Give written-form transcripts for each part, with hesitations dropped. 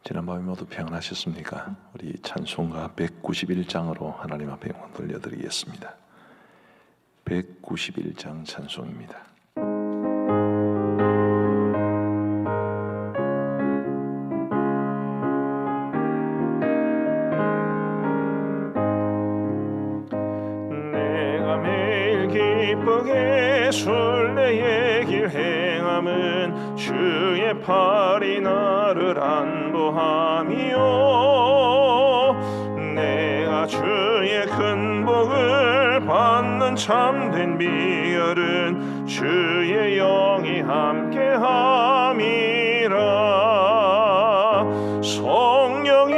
지난밤에 모두 평안하셨습니까? 우리 찬송가 191장으로 하나님 앞에 영광 돌려드리겠습니다. 191장 찬송입니다. 내가 매일 기쁘게 순례의 길 행함은 주의 팔이 나를 안보함이요, 내가 주의 큰 복을 받는 참된 비결은 주의 영이 함께함이라. 성령이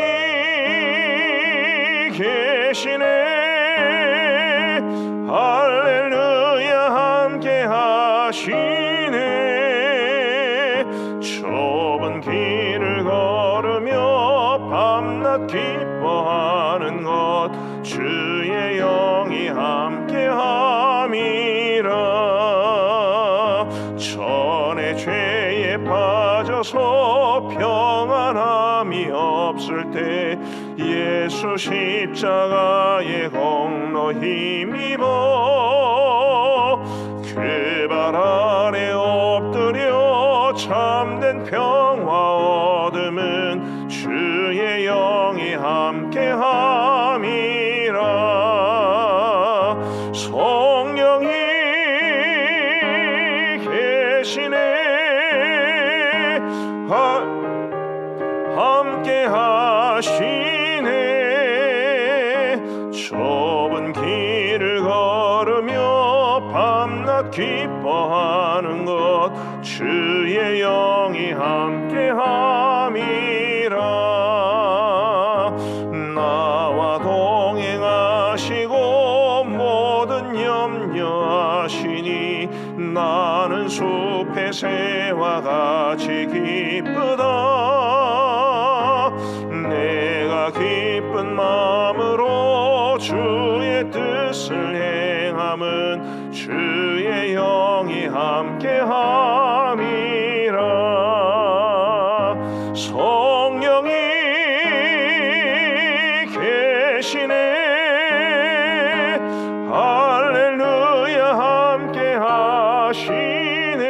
계시네, 할렐루야 함께 하시네. 좁은 길을 걸으며 밤낮 기뻐하는 것 주의 영이 함께 함이라. 전에 죄에 빠져서 평안함이 없을 때 예수 십자가의 공로 힘입어 그 발 아래 엎드려 참된 평화 얻음은 주의 영이 함께함이라. 성령이 계시네, 함께 하시네. 좁은 길을 걸으며 밤낮 기뻐하는 것 주의 영이 함께 함이라. 나와 동행하시고 모든 염려하시니 나는 숲의 새와 같이 기쁘다. 내가 기쁜 마음으로 주의 뜻을 행함은 주의 영이 함께함이라. 성령이 계시네, 할렐루야 함께 하시네.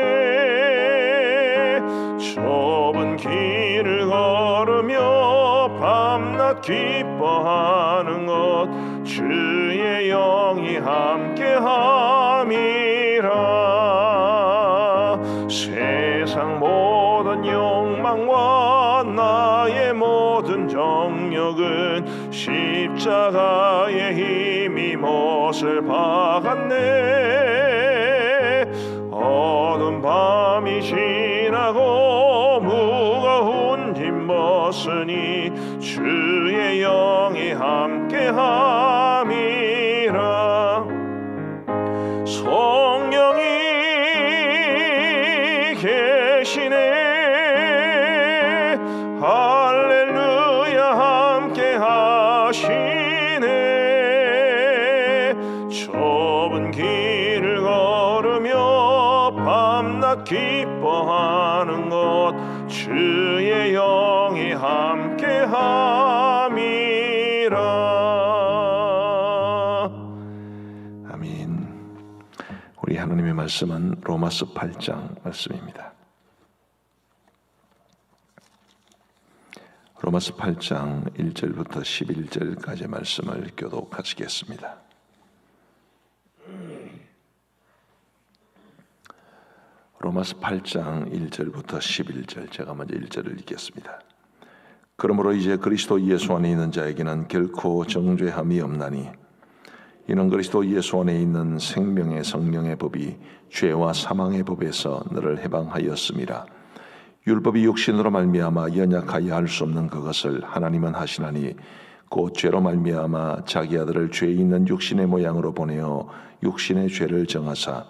좁은 길을 걸으며 밤낮 기뻐하는 것 주의 영이 함께함이라. 세상 모든 욕망과 나의 모든 정욕은 십자가의 힘이 못을 박았네. 어두운 밤이 지나고 무거운 짐 벗으니 주의 영이 함께함이라. 성령이 계시네, 할렐루야 함께 하시네. 좁은 길을 걸으며 밤낮 기뻐하는 것 주의 영이 함께함이라. 아멘. 우리 하나님의 말씀은 로마서 8장 말씀입니다. 로마서 8장 1절부터 11절까지 말씀을 교독하시겠습니다. 로마서 8장 1절부터 11절, 제가 먼저 1절을 읽겠습니다. 그러므로 이제 그리스도 예수 안에 있는 자에게는 결코 정죄함이 없나니 이는 그리스도 예수 안에 있는 생명의 성령의 법이 죄와 사망의 법에서 너를 해방하였음이라. 율법이 육신으로 말미암아 연약하여 할 수 없는 그것을 하나님은 하시나니 곧 죄로 말미암아 자기 아들을 죄 있는 육신의 모양으로 보내어 육신의 죄를 정하사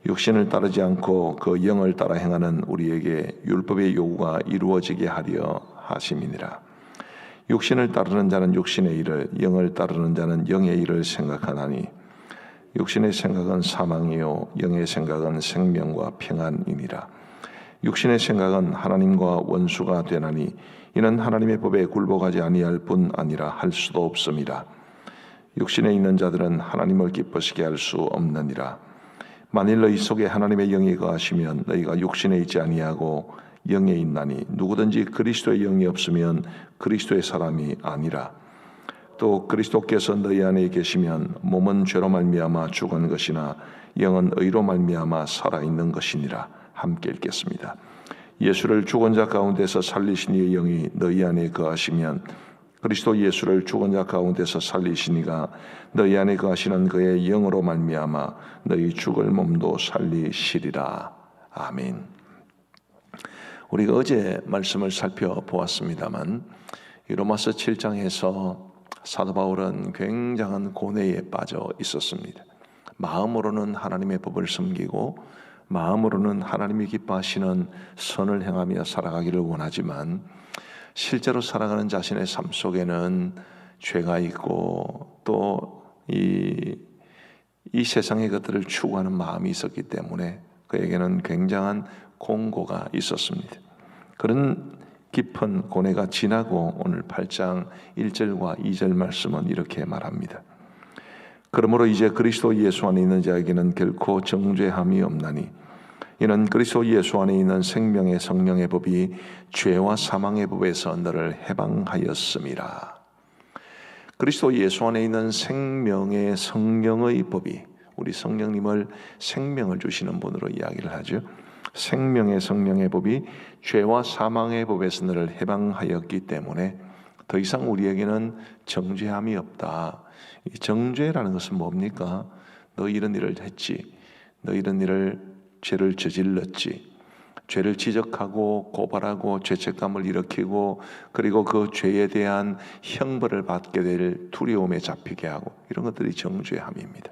육신을 따르지 않고 그 영을 따라 행하는 우리에게 율법의 요구가 이루어지게 하려 하심이니라. 육신을 따르는 자는 육신의 일을, 영을 따르는 자는 영의 일을 생각하나니 육신의 생각은 사망이요 영의 생각은 생명과 평안이니라. 육신의 생각은 하나님과 원수가 되나니 이는 하나님의 법에 굴복하지 아니할 뿐 아니라 할 수도 없습니다. 육신에 있는 자들은 하나님을 기쁘시게 할 수 없느니라. 만일 너희 속에 하나님의 영이 거하시면 너희가 육신에 있지 아니하고 영에 있나니 누구든지 그리스도의 영이 없으면 그리스도의 사람이 아니라. 또 그리스도께서 너희 안에 계시면 몸은 죄로 말미암아 죽은 것이나 영은 의로 말미암아 살아있는 것이니라. 함께 읽겠습니다. 예수를 죽은 자 가운데서 살리신 이의 영이 너희 안에 거하시면 그리스도 예수를 죽은 자 가운데서 살리신 이가 너희 안에 거하시는 그의 영으로 말미암아 너희 죽을 몸도 살리시리라. 아멘. 우리가 어제 말씀을 살펴보았습니다만 이 로마서 7장에서 사도 바울은 굉장한 고뇌에 빠져 있었습니다. 마음으로는 하나님의 법을 섬기고 마음으로는 하나님이 기뻐하시는 선을 행하며 살아가기를 원하지만 실제로 살아가는 자신의 삶 속에는 죄가 있고 또 이 세상의 것들을 추구하는 마음이 있었기 때문에 그에게는 굉장한 공고가 있었습니다. 그런 깊은 고뇌가 지나고 오늘 8장 1절과 2절 말씀은 이렇게 말합니다. 그러므로 이제 그리스도 예수 안에 있는 자에게는 결코 정죄함이 없나니 이는 그리스도 예수 안에 있는 생명의 성령의 법이 죄와 사망의 법에서 너를 해방하였음이라. 그리스도 예수 안에 있는 생명의 성령의 법이, 우리 성령님을 생명을 주시는 분으로 이야기를 하죠. 생명의 성령의 법이 죄와 사망의 법에서 너를 해방하였기 때문에 더 이상 우리에게는 정죄함이 없다. 이 정죄라는 것은 뭡니까? 너 이런 일을 했지, 너 이런 일을 죄를 저질렀지, 죄를 지적하고 고발하고 죄책감을 일으키고 그리고 그 죄에 대한 형벌을 받게 될 두려움에 잡히게 하고 이런 것들이 정죄함입니다.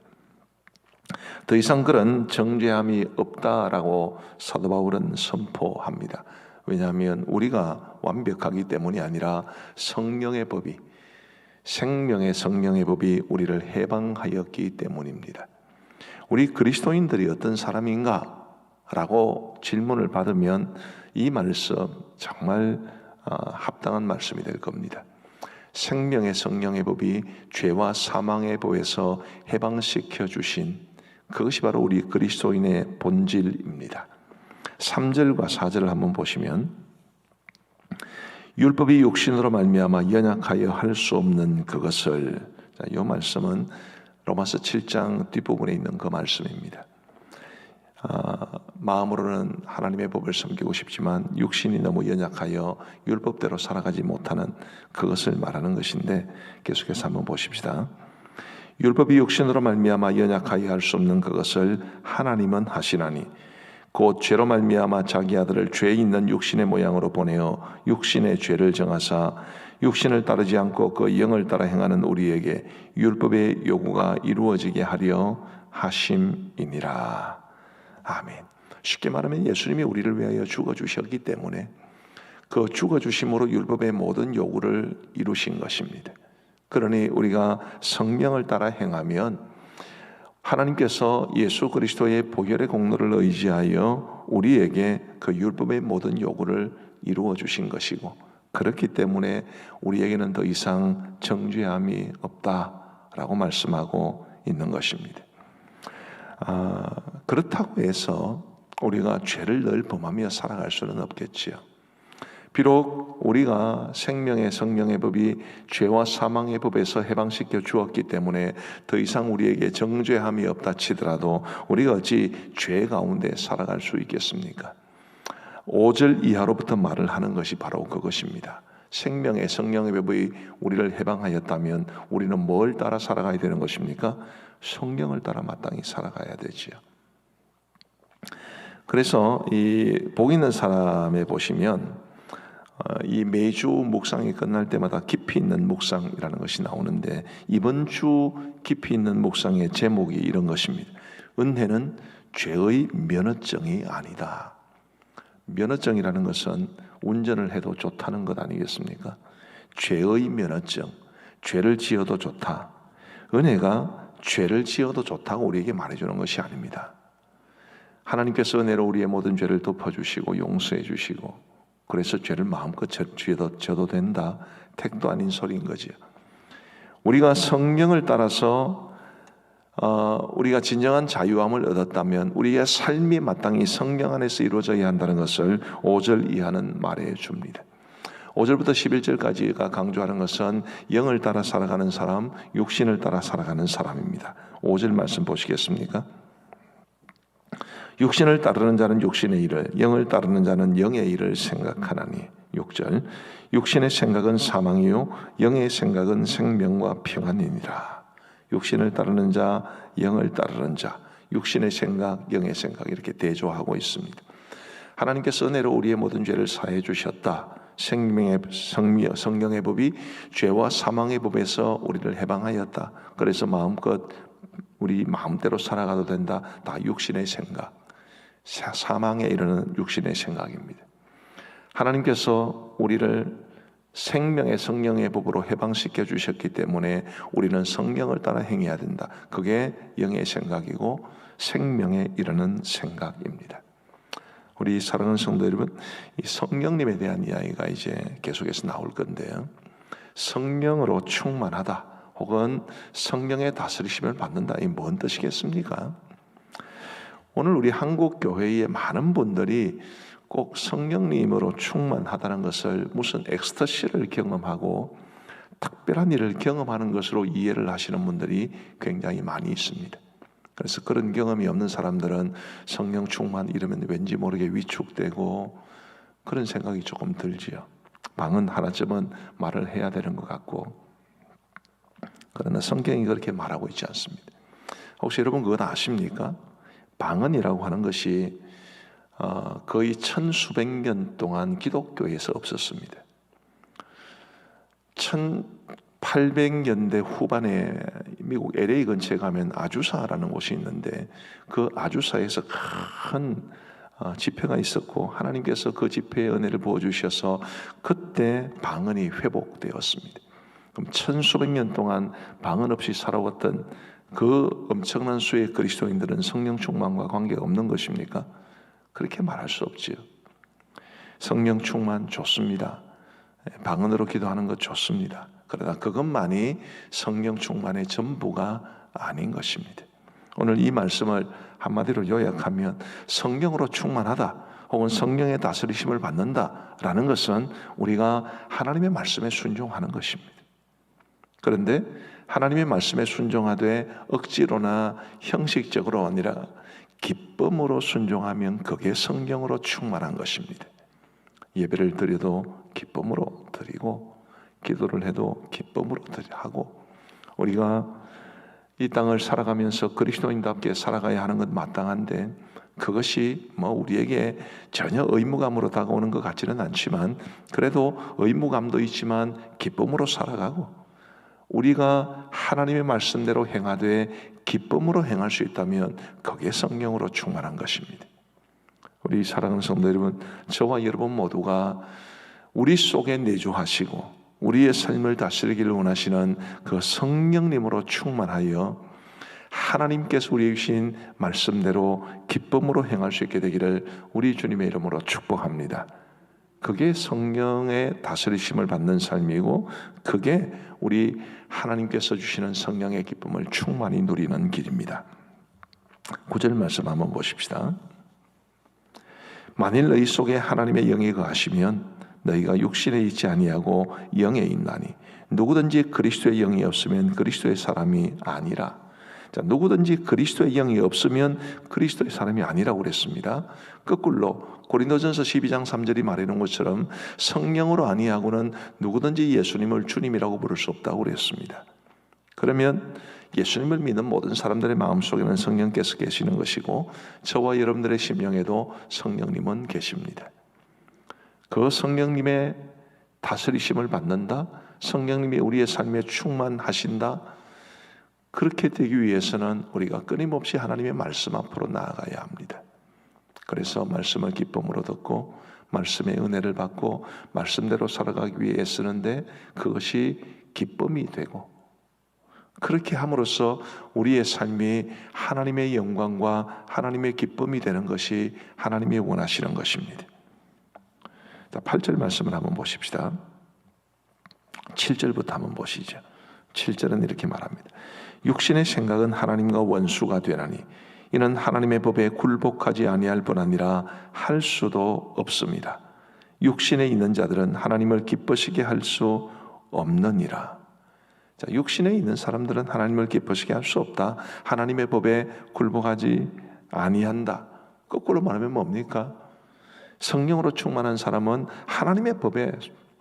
더 이상 그런 정죄함이 없다라고 사도 바울은 선포합니다. 왜냐하면 우리가 완벽하기 때문이 아니라 성령의 법이, 생명의 성령의 법이 우리를 해방하였기 때문입니다. 우리 그리스도인들이 어떤 사람인가? 라고 질문을 받으면 이 말씀 정말 합당한 말씀이 될 겁니다. 생명의 성령의 법이 죄와 사망의 법에서 해방시켜 주신 그것이 바로 우리 그리스도인의 본질입니다. 3절과 4절을 한번 보시면 율법이 육신으로 말미암아 연약하여 할 수 없는 그것을, 이 말씀은 로마서 7장 뒷부분에 있는 그 말씀입니다. 마음으로는 하나님의 법을 섬기고 싶지만 육신이 너무 연약하여 율법대로 살아가지 못하는 그것을 말하는 것인데 계속해서 한번 보십시다. 율법이 육신으로 말미암아 연약하여 할 수 없는 그것을 하나님은 하시나니 곧 죄로 말미암아 자기 아들을 죄 있는 육신의 모양으로 보내어 육신의 죄를 정하사 육신을 따르지 않고 그 영을 따라 행하는 우리에게 율법의 요구가 이루어지게 하려 하심이니라. 아멘. 쉽게 말하면 예수님이 우리를 위하여 죽어주셨기 때문에 그 죽어주심으로 율법의 모든 요구를 이루신 것입니다. 그러니 우리가 성령을 따라 행하면 하나님께서 예수 그리스도의 보혈의 공로를 의지하여 우리에게 그 율법의 모든 요구를 이루어 주신 것이고, 그렇기 때문에 우리에게는 더 이상 정죄함이 없다라고 말씀하고 있는 것입니다. 그렇다고 해서 우리가 죄를 늘 범하며 살아갈 수는 없겠지요. 비록 우리가 생명의 성령의 법이 죄와 사망의 법에서 해방시켜 주었기 때문에 더 이상 우리에게 정죄함이 없다 치더라도 우리가 어찌 죄 가운데 살아갈 수 있겠습니까? 5절 이하로부터 말을 하는 것이 바로 그것입니다. 생명의 성령의 법이 우리를 해방하였다면 우리는 뭘 따라 살아가야 되는 것입니까? 성령을 따라 마땅히 살아가야 되지요. 그래서 이 복 있는 사람에 보시면 이 매주 묵상이 끝날 때마다 깊이 있는 묵상이라는 것이 나오는데, 이번 주 깊이 있는 묵상의 제목이 이런 것입니다. 은혜는 죄의 면허증이 아니다. 면허증이라는 것은 운전을 해도 좋다는 것 아니겠습니까? 죄의 면허증, 죄를 지어도 좋다. 은혜가 죄를 지어도 좋다고 우리에게 말해주는 것이 아닙니다. 하나님께서 은혜로 우리의 모든 죄를 덮어주시고 용서해 주시고, 그래서 죄를 마음껏 져도 된다, 택도 아닌 소리인 거지요. 우리가 성령을 따라서 우리가 진정한 자유함을 얻었다면 우리의 삶이 마땅히 성령 안에서 이루어져야 한다는 것을 5절 이하는 말해 줍니다. 5절부터 11절까지가 강조하는 것은 영을 따라 살아가는 사람, 육신을 따라 살아가는 사람입니다. 5절 말씀 보시겠습니까? 육신을 따르는 자는 육신의 일을, 영을 따르는 자는 영의 일을 생각하나니. 6절, 육신의 생각은 사망이요 영의 생각은 생명과 평안이니라. 육신을 따르는 자, 영을 따르는 자, 육신의 생각, 영의 생각, 이렇게 대조하고 있습니다. 하나님께서 은혜로 우리의 모든 죄를 사해 주셨다. 성령의 법이 죄와 사망의 법에서 우리를 해방하였다. 그래서 마음껏 우리 마음대로 살아가도 된다. 다 육신의 생각, 사망에 이르는 육신의 생각입니다. 하나님께서 우리를 생명의 성령의 법으로 해방시켜 주셨기 때문에 우리는 성령을 따라 행해야 된다. 그게 영의 생각이고 생명에 이르는 생각입니다. 우리 사랑하는 성도 여러분, 이 성령님에 대한 이야기가 이제 계속해서 나올 건데요. 성령으로 충만하다 혹은 성령의 다스리심을 받는다, 이 뭔 뜻이겠습니까? 오늘 우리 한국 교회의 많은 분들이 꼭 성령님으로 충만하다는 것을 무슨 엑스터시를 경험하고 특별한 일을 경험하는 것으로 이해를 하시는 분들이 굉장히 많이 있습니다. 그래서 그런 경험이 없는 사람들은 성령 충만 이러면 왠지 모르게 위축되고 그런 생각이 조금 들지요. 방언 하나쯤은 말을 해야 되는 것 같고, 그러나 성경이 그렇게 말하고 있지 않습니다. 혹시 여러분 그것 아십니까? 방언이라고 하는 것이 거의 1000수백 년 동안 기독교에서 없었습니다. 1800년대 후반에 미국 LA 근처에 가면 아주사라는 곳이 있는데, 그 아주사에서 큰 집회가 있었고 하나님께서 그 집회의 은혜를 부어주셔서 그때 방언이 회복되었습니다. 그럼 1000수백 년 동안 방언 없이 살아왔던 그 엄청난 수의 그리스도인들은 성령 충만과 관계가 없는 것입니까? 그렇게 말할 수 없지요. 성령 충만 좋습니다. 방언으로 기도하는 것 좋습니다. 그러나 그것만이 성령 충만의 전부가 아닌 것입니다. 오늘 이 말씀을 한마디로 요약하면 성령으로 충만하다 혹은 성령의 다스리심을 받는다라는 것은 우리가 하나님의 말씀에 순종하는 것입니다. 그런데 하나님의 말씀에 순종하되 억지로나 형식적으로 아니라 기쁨으로 순종하면 그게 성령으로 충만한 것입니다. 예배를 드려도 기쁨으로 드리고, 기도를 해도 기쁨으로 하고, 우리가 이 땅을 살아가면서 그리스도인답게 살아가야 하는 것 마땅한데, 그것이 우리에게 전혀 의무감으로 다가오는 것 같지는 않지만, 그래도 의무감도 있지만 기쁨으로 살아가고, 우리가 하나님의 말씀대로 행하되 기쁨으로 행할 수 있다면 그게 성령으로 충만한 것입니다. 우리 사랑하는 성도 여러분, 저와 여러분 모두가 우리 속에 내주하시고 우리의 삶을 다스리기를 원하시는 그 성령님으로 충만하여 하나님께서 우리에게 주신 말씀대로 기쁨으로 행할 수 있게 되기를 우리 주님의 이름으로 축복합니다. 그게 성령의 다스리심을 받는 삶이고, 그게 우리 하나님께서 주시는 성령의 기쁨을 충만히 누리는 길입니다. 9절 말씀 한번 보십시다. 만일 너희 속에 하나님의 영이 거하시면 너희가 육신에 있지 아니하고 영에 있나니, 누구든지 그리스도의 영이 없으면 그리스도의 사람이 아니라. 자, 누구든지 그리스도의 영이 없으면 그리스도의 사람이 아니라고 그랬습니다. 거꾸로 고린도전서 12장 3절이 말하는 것처럼 성령으로 아니하고는 누구든지 예수님을 주님이라고 부를 수 없다고 그랬습니다. 그러면 예수님을 믿는 모든 사람들의 마음속에는 성령께서 계시는 것이고, 저와 여러분들의 심령에도 성령님은 계십니다. 그 성령님의 다스리심을 받는다, 성령님이 우리의 삶에 충만하신다, 그렇게 되기 위해서는 우리가 끊임없이 하나님의 말씀 앞으로 나아가야 합니다. 그래서 말씀을 기쁨으로 듣고 말씀의 은혜를 받고 말씀대로 살아가기 위해 애쓰는데, 그것이 기쁨이 되고 그렇게 함으로써 우리의 삶이 하나님의 영광과 하나님의 기쁨이 되는 것이 하나님이 원하시는 것입니다. 자, 8절 말씀을 한번 보십시다. 7절부터 한번 보시죠. 7절은 이렇게 말합니다. 육신의 생각은 하나님과 원수가 되나니 이는 하나님의 법에 굴복하지 아니할 뿐 아니라 할 수도 없습니다. 육신에 있는 자들은 하나님을 기쁘시게 할 수 없느니라. 자, 육신에 있는 사람들은 하나님을 기쁘시게 할 수 없다. 하나님의 법에 굴복하지 아니한다. 거꾸로 말하면 뭡니까? 성령으로 충만한 사람은 하나님의 법에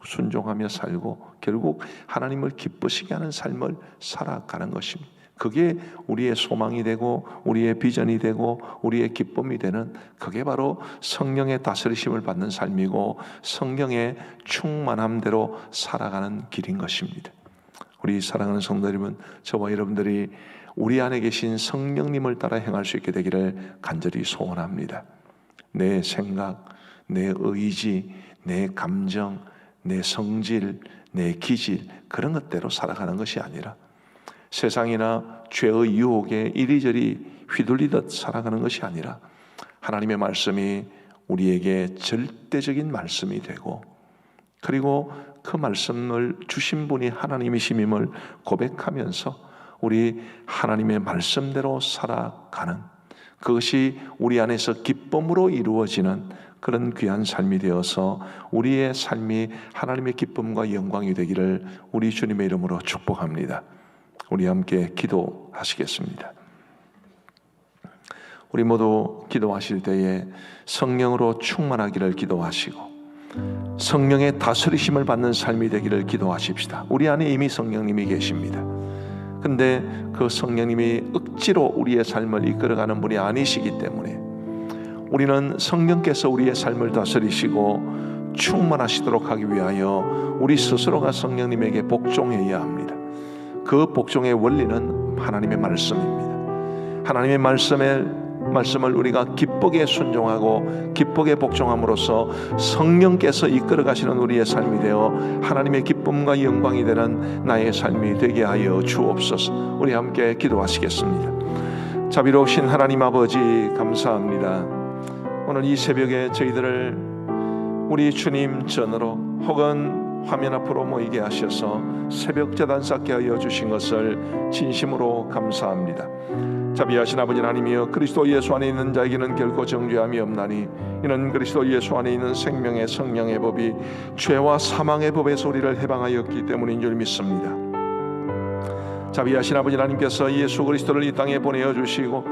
순종하며 살고 결국 하나님을 기쁘시게 하는 삶을 살아가는 것입니다. 그게 우리의 소망이 되고 우리의 비전이 되고 우리의 기쁨이 되는, 그게 바로 성령의 다스리심을 받는 삶이고 성령의 충만함대로 살아가는 길인 것입니다. 우리 사랑하는 성도 여러분, 저와 여러분들이 우리 안에 계신 성령님을 따라 행할 수 있게 되기를 간절히 소원합니다. 내 생각, 내 의지, 내 감정, 내 성질, 내 기질, 그런 것대로 살아가는 것이 아니라 세상이나 죄의 유혹에 이리저리 휘둘리듯 살아가는 것이 아니라 하나님의 말씀이 우리에게 절대적인 말씀이 되고, 그리고 그 말씀을 주신 분이 하나님이심임을 고백하면서 우리 하나님의 말씀대로 살아가는, 그것이 우리 안에서 기쁨으로 이루어지는 그런 귀한 삶이 되어서 우리의 삶이 하나님의 기쁨과 영광이 되기를 우리 주님의 이름으로 축복합니다. 우리 함께 기도하시겠습니다. 우리 모두 기도하실 때에 성령으로 충만하기를 기도하시고 성령의 다스리심을 받는 삶이 되기를 기도하십시다. 우리 안에 이미 성령님이 계십니다. 근데 그 성령님이 억지로 우리의 삶을 이끌어가는 분이 아니시기 때문에 우리는 성령께서 우리의 삶을 다스리시고 충만하시도록 하기 위하여 우리 스스로가 성령님에게 복종해야 합니다. 그 복종의 원리는 하나님의 말씀입니다. 하나님의 말씀을 우리가 기쁘게 순종하고 기쁘게 복종함으로써 성령께서 이끌어 가시는 우리의 삶이 되어 하나님의 기쁨과 영광이 되는 나의 삶이 되게 하여 주옵소서. 우리 함께 기도하시겠습니다. 자비로우신 하나님 아버지, 감사합니다. 오늘 이 새벽에 저희들을 우리 주님 전으로 혹은 화면 앞으로 모이게 하셔서 새벽 제단 쌓게 하여 주신 것을 진심으로 감사합니다. 자비하신 아버지 하나님이여, 그리스도 예수 안에 있는 자에게는 결코 정죄함이 없나니 이는 그리스도 예수 안에 있는 생명의 성령의 법이 죄와 사망의 법에서 우리를 해방하였기 때문인 줄 믿습니다. 자비하신 아버지 하나님께서 예수 그리스도를 이 땅에 보내어 주시고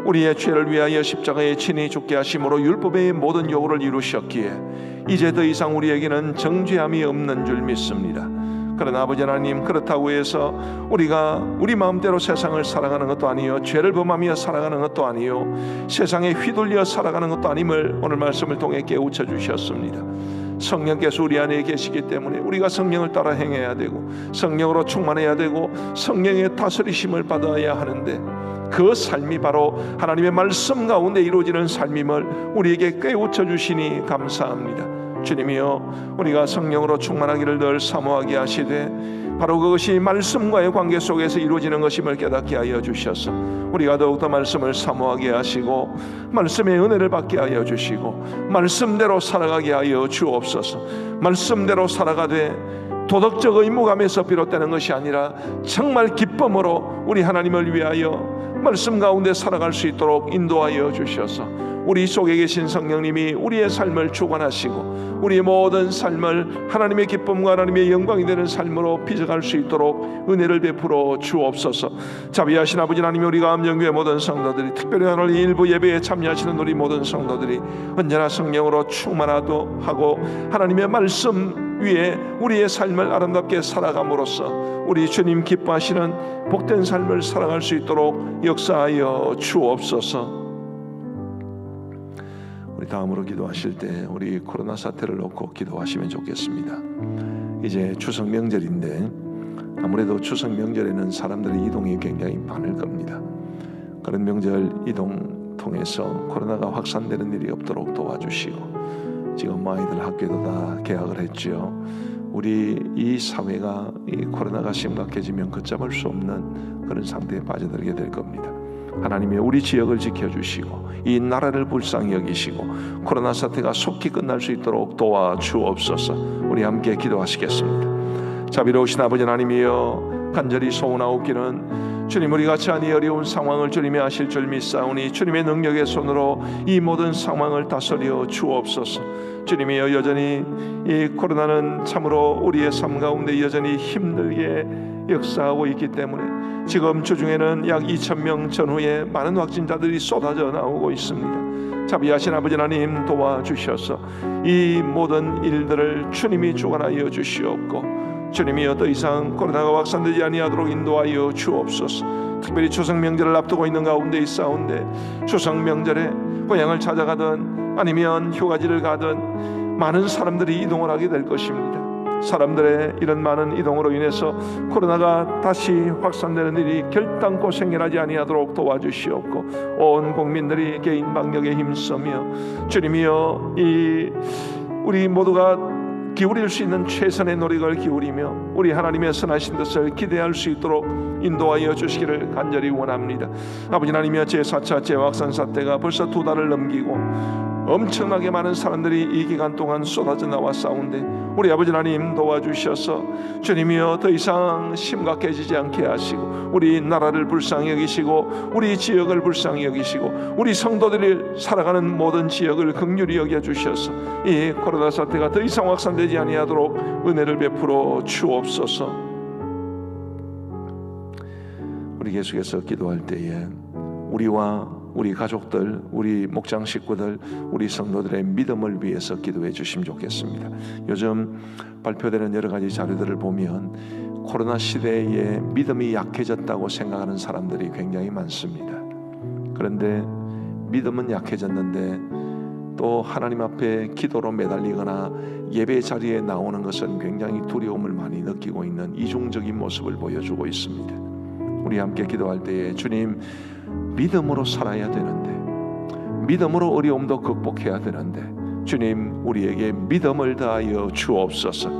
우리의 죄를 위하여 십자가에 친히 죽게 하심으로 율법의 모든 요구를 이루셨기에 이제 더 이상 우리에게는 정죄함이 없는 줄 믿습니다. 그러나 아버지 하나님, 그렇다고 해서 우리가 우리 마음대로 세상을 살아가는 것도 아니요, 죄를 범하며 살아가는 것도 아니요, 세상에 휘둘려 살아가는 것도 아님을 오늘 말씀을 통해 깨우쳐 주셨습니다. 성령께서 우리 안에 계시기 때문에 우리가 성령을 따라 행해야 되고 성령으로 충만해야 되고 성령의 다스리심을 받아야 하는데, 그 삶이 바로 하나님의 말씀 가운데 이루어지는 삶임을 우리에게 깨우쳐 주시니 감사합니다. 주님이여, 우리가 성령으로 충만하기를 늘 사모하게 하시되 바로 그것이 말씀과의 관계 속에서 이루어지는 것임을 깨닫게 하여 주셔서 우리가 더욱더 말씀을 사모하게 하시고 말씀의 은혜를 받게 하여 주시고 말씀대로 살아가게 하여 주옵소서. 말씀대로 살아가되 도덕적 의무감에서 비롯되는 것이 아니라 정말 기쁨으로 우리 하나님을 위하여 말씀 가운데 살아갈 수 있도록 인도하여 주셔서 우리 속에 계신 성령님이 우리의 삶을 주관하시고 우리의 모든 삶을 하나님의 기쁨과 하나님의 영광이 되는 삶으로 빚어갈 수 있도록 은혜를 베풀어 주옵소서. 자비하신 아버지 하나님, 우리가 암영교회 모든 성도들이, 특별히 오늘 일부 예배에 참여하시는 우리 모든 성도들이 언제나 성령으로 충만하도 하고 하나님의 말씀 위에 우리의 삶을 아름답게 살아감으로써 우리 주님 기뻐하시는 복된 삶을 살아갈 수 있도록 역사하여 주옵소서. 우리 다음으로 기도하실 때 우리 코로나 사태를 놓고 기도하시면 좋겠습니다. 이제 추석 명절인데 아무래도 추석 명절에는 사람들의 이동이 굉장히 많을 겁니다. 그런 명절 이동 통해서 코로나가 확산되는 일이 없도록 도와주시고, 지금 아이들 학교도 다 개학을 했죠. 우리 이 사회가 이 코로나가 심각해지면 걷잡을 수 없는 그런 상태에 빠져들게 될 겁니다. 하나님이 우리 지역을 지켜주시고 이 나라를 불쌍히 여기시고 코로나 사태가 속히 끝날 수 있도록 도와주옵소서. 우리 함께 기도하시겠습니다. 자비로우신 아버지 하나님이여, 간절히 소원하옵기는 주님, 우리 같이 이 어려운 상황을 주님이 아실 줄 믿사오니 주님의 능력의 손으로 이 모든 상황을 다스려 주옵소서. 주님이여, 여전히 이 코로나는 참으로 우리의 삶 가운데 여전히 힘들게 역사하고 있기 때문에 지금 주중에는 약 2,000명 전후에 많은 확진자들이 쏟아져 나오고 있습니다. 자비하신 아버지 하나님, 도와주셔서 이 모든 일들을 주님이 주관하여 주시옵고 주님이여, 더 이상 코로나가 확산되지 아니하도록 인도하여 주옵소서. 특별히 추석 명절을 앞두고 있는 가운데 있사온데 추석 명절에 고향을 찾아가든 아니면 휴가지를 가든 많은 사람들이 이동을 하게 될 것입니다. 사람들의 이런 많은 이동으로 인해서 코로나가 다시 확산되는 일이 결단코 생겨나지 아니하도록 도와주시옵고 온 국민들이 개인 방역에 힘쓰며 주님이여, 이 우리 모두가 기울일 수 있는 최선의 노력을 기울이며 우리 하나님의 선하신 뜻을 기대할 수 있도록 인도하여 주시기를 간절히 원합니다. 아버지 하나님이여, 제4차 재확산 사태가 벌써 2달을 넘기고 엄청나게 많은 사람들이 이 기간 동안 쏟아져 나와 싸운데 우리 아버지 하나님 도와주셔서 주님이여, 더 이상 심각해지지 않게 하시고 우리 나라를 불쌍히 여기시고 우리 지역을 불쌍히 여기시고 우리 성도들이 살아가는 모든 지역을 긍휼히 여겨주셔서 이 코로나 사태가 더 이상 확산되지 아니하도록 은혜를 베풀어 주옵소서. 우리 계속해서 기도할 때에 우리와 우리 가족들, 우리 목장 식구들, 우리 성도들의 믿음을 위해서 기도해 주시면 좋겠습니다. 요즘 발표되는 여러 가지 자료들을 보면 코로나 시대에 믿음이 약해졌다고 생각하는 사람들이 굉장히 많습니다. 그런데 믿음은 약해졌는데 또 하나님 앞에 기도로 매달리거나 예배 자리에 나오는 것은 굉장히 두려움을 많이 느끼고 있는 이중적인 모습을 보여주고 있습니다. 우리 함께 기도할 때에 주님, 믿음으로 살아야 되는데, 믿음으로 어려움도 극복해야 되는데 주님, 우리에게 믿음을 다하여 주옵소서.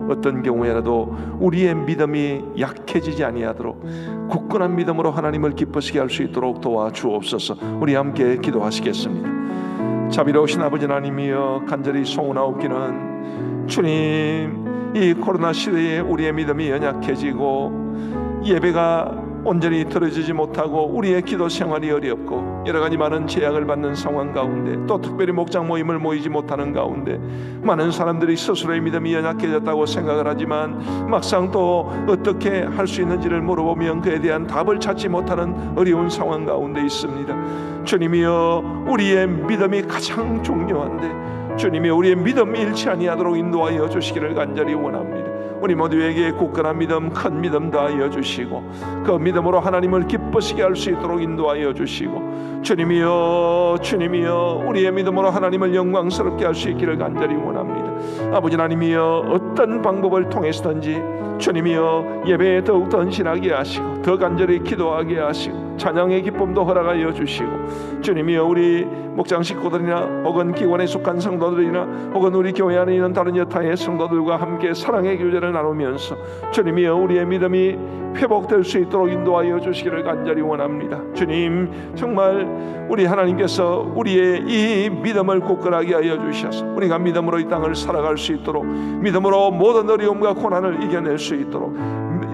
어떤 경우에라도 우리의 믿음이 약해지지 아니하도록 굳건한 믿음으로 하나님을 기쁘시게 할 수 있도록 도와주옵소서. 우리 함께 기도하시겠습니다. 자비로우신 아버지 하나님이여, 간절히 소원하옵기는 주님, 이 코로나 시대에 우리의 믿음이 연약해지고 예배가 온전히 들어지지 못하고 우리의 기도 생활이 어렵고 여러 가지 많은 제약을 받는 상황 가운데 또 특별히 목장 모임을 모이지 못하는 가운데 많은 사람들이 스스로의 믿음이 연약해졌다고 생각을 하지만 막상 또 어떻게 할 수 있는지를 물어보면 그에 대한 답을 찾지 못하는 어려운 상황 가운데 있습니다. 주님이여, 우리의 믿음이 가장 중요한데 주님이 우리의 믿음 잃지 아니하도록 인도하여 주시기를 간절히 원합니다. 우리 모두에게 굳건한 믿음, 큰 믿음 다하여 주시고 그 믿음으로 하나님을 기쁘시게 할 수 있도록 인도하여 주시고 주님이여, 주님이여, 우리의 믿음으로 하나님을 영광스럽게 할 수 있기를 간절히 원합니다. 아버지 하나님이여, 어떤 방법을 통해서든지 주님이여, 예배에 더욱 헌신하게 하시고 더 간절히 기도하게 하시고 찬양의 기쁨도 허락하여 주시고 주님이여, 우리 목장 식구들이나 혹은 기관에 속한 성도들이나 혹은 우리 교회 안에 있는 다른 여타의 성도들과 함께 사랑의 교제를 나누면서 주님이여, 우리의 믿음이 회복될 수 있도록 인도하여 주시기를 간절히 원합니다. 주님, 정말 우리 하나님께서 우리의 이 믿음을 굳건하게 하여 주셔서 우리가 믿음으로 이 땅을 살아갈 수 있도록, 믿음으로 모든 어려움과 고난을 이겨낼 수 있도록,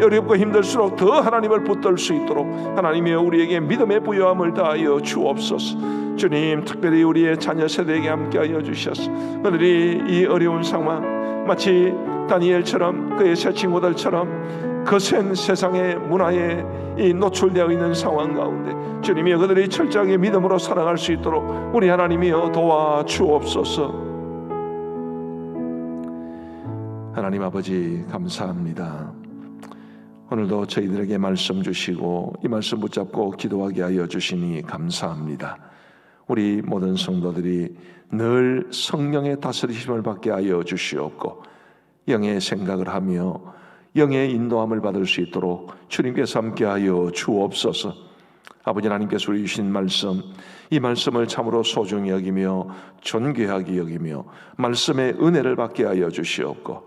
어렵고 힘들수록 더 하나님을 붙들 수 있도록 하나님이여, 우리에게 믿음의 부요함을 다하여 주옵소서. 주님, 특별히 우리의 자녀 세대에게 함께하여 주셔서 그들이 이 어려운 상황 마치 다니엘처럼 그의 새 친구들처럼 거센 세상의 문화에 노출되어 있는 상황 가운데 주님이여, 그들이 철저하게 믿음으로 살아갈 수 있도록 우리 하나님이여 도와주옵소서. 하나님 아버지, 감사합니다. 오늘도 저희들에게 말씀 주시고 이 말씀 붙잡고 기도하게 하여 주시니 감사합니다. 우리 모든 성도들이 늘 성령의 다스리심을 받게 하여 주시옵고 영의 생각을 하며 영의 인도함을 받을 수 있도록 주님께서 함께하여 주옵소서. 아버지 하나님께서 우리 주신 말씀, 이 말씀을 참으로 소중히 여기며 존귀하게 여기며 말씀의 은혜를 받게 하여 주시옵고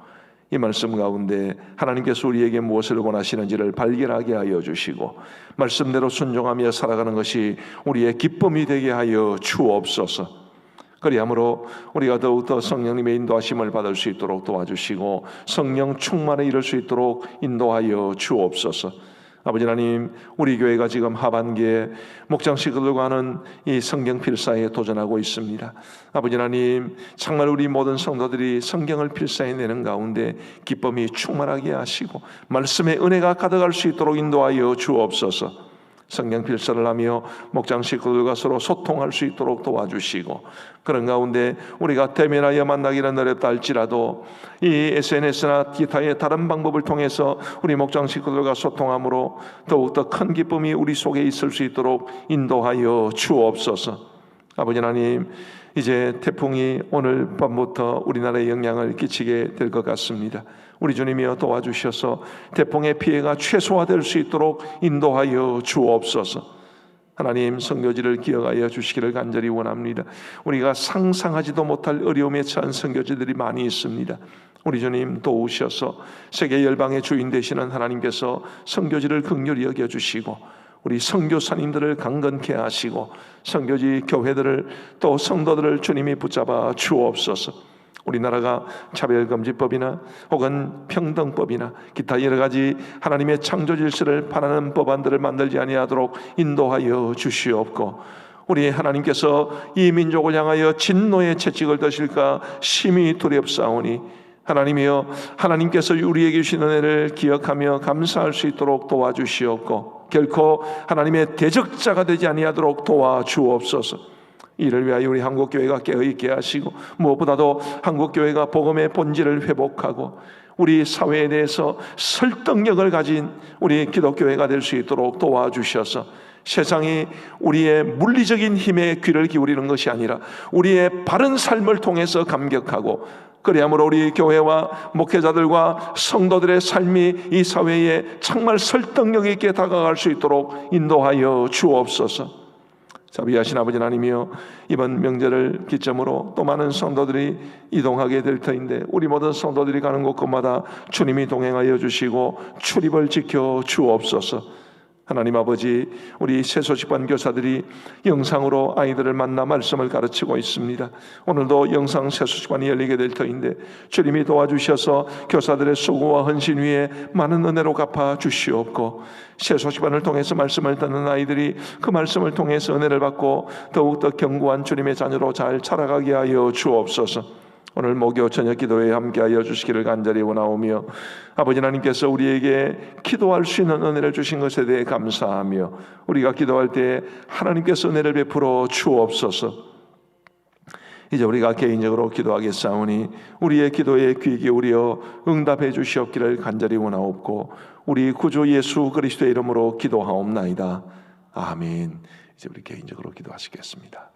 이 말씀 가운데 하나님께서 우리에게 무엇을 원하시는지를 발견하게 하여 주시고 말씀대로 순종하며 살아가는 것이 우리의 기쁨이 되게 하여 주옵소서. 그리하므로 우리가 더욱더 성령님의 인도하심을 받을 수 있도록 도와주시고 성령 충만에 이를 수 있도록 인도하여 주옵소서. 아버지 하나님, 우리 교회가 지금 하반기에 목장식들과 하는 이 성경 필사에 도전하고 있습니다. 아버지 하나님, 정말 우리 모든 성도들이 성경을 필사해 내는 가운데 기쁨이 충만하게 하시고 말씀의 은혜가 가득할 수 있도록 인도하여 주옵소서. 성경 필사를 하며 목장 식구들과 서로 소통할 수 있도록 도와주시고 그런 가운데 우리가 대면하여 만나기는 어렵다 할지라도 이 SNS나 기타의 다른 방법을 통해서 우리 목장 식구들과 소통함으로 더욱더 큰 기쁨이 우리 속에 있을 수 있도록 인도하여 주옵소서. 아버지 하나님, 이제 태풍이 오늘 밤부터 우리나라에 영향을 끼치게 될 것 같습니다. 우리 주님이여 도와주셔서 태풍의 피해가 최소화될 수 있도록 인도하여 주옵소서. 하나님, 선교지를 기억하여 주시기를 간절히 원합니다. 우리가 상상하지도 못할 어려움에 처한 선교지들이 많이 있습니다. 우리 주님 도우셔서 세계 열방의 주인 되시는 하나님께서 선교지를 긍휼히 여겨주시고 우리 선교사님들을 강건케 하시고 선교지 교회들을 또 성도들을 주님이 붙잡아 주옵소서. 우리나라가 차별금지법이나 혹은 평등법이나 기타 여러 가지 하나님의 창조 질서를 반하는 법안들을 만들지 아니하도록 인도하여 주시옵고 우리 하나님께서 이 민족을 향하여 진노의 채찍을 드실까 심히 두렵사오니 하나님이여, 하나님께서 우리에게 주신 은혜를 기억하며 감사할 수 있도록 도와주시옵고 결코 하나님의 대적자가 되지 아니하도록 도와주옵소서. 이를 위하여 우리 한국교회가 깨어있게 하시고 무엇보다도 한국교회가 복음의 본질을 회복하고 우리 사회에 대해서 설득력을 가진 우리 기독교회가 될 수 있도록 도와주셔서 세상이 우리의 물리적인 힘에 귀를 기울이는 것이 아니라 우리의 바른 삶을 통해서 감격하고 그리하므로 우리 교회와 목회자들과 성도들의 삶이 이 사회에 정말 설득력 있게 다가갈 수 있도록 인도하여 주옵소서. 자비하신 아버지 하나님이여, 이번 명절을 기점으로 또 많은 성도들이 이동하게 될 터인데 우리 모든 성도들이 가는 곳곳마다 주님이 동행하여 주시고 출입을 지켜 주옵소서. 하나님 아버지, 우리 새소식반 교사들이 영상으로 아이들을 만나 말씀을 가르치고 있습니다. 오늘도 영상 새소식반이 열리게 될 터인데 주님이 도와주셔서 교사들의 수고와 헌신 위에 많은 은혜로 갚아 주시옵고 새소식반을 통해서 말씀을 듣는 아이들이 그 말씀을 통해서 은혜를 받고 더욱더 견고한 주님의 자녀로 잘 자라가게 하여 주옵소서. 오늘 목요 저녁 기도에 함께하여 주시기를 간절히 원하오며 아버지 하나님께서 우리에게 기도할 수 있는 은혜를 주신 것에 대해 감사하며 우리가 기도할 때 하나님께서 은혜를 베풀어 주옵소서. 이제 우리가 개인적으로 기도하겠사오니 우리의 기도에 귀 기울여 응답해 주시옵기를 간절히 원하옵고 우리 구주 예수 그리스도의 이름으로 기도하옵나이다. 아멘. 이제 우리 개인적으로 기도하시겠습니다.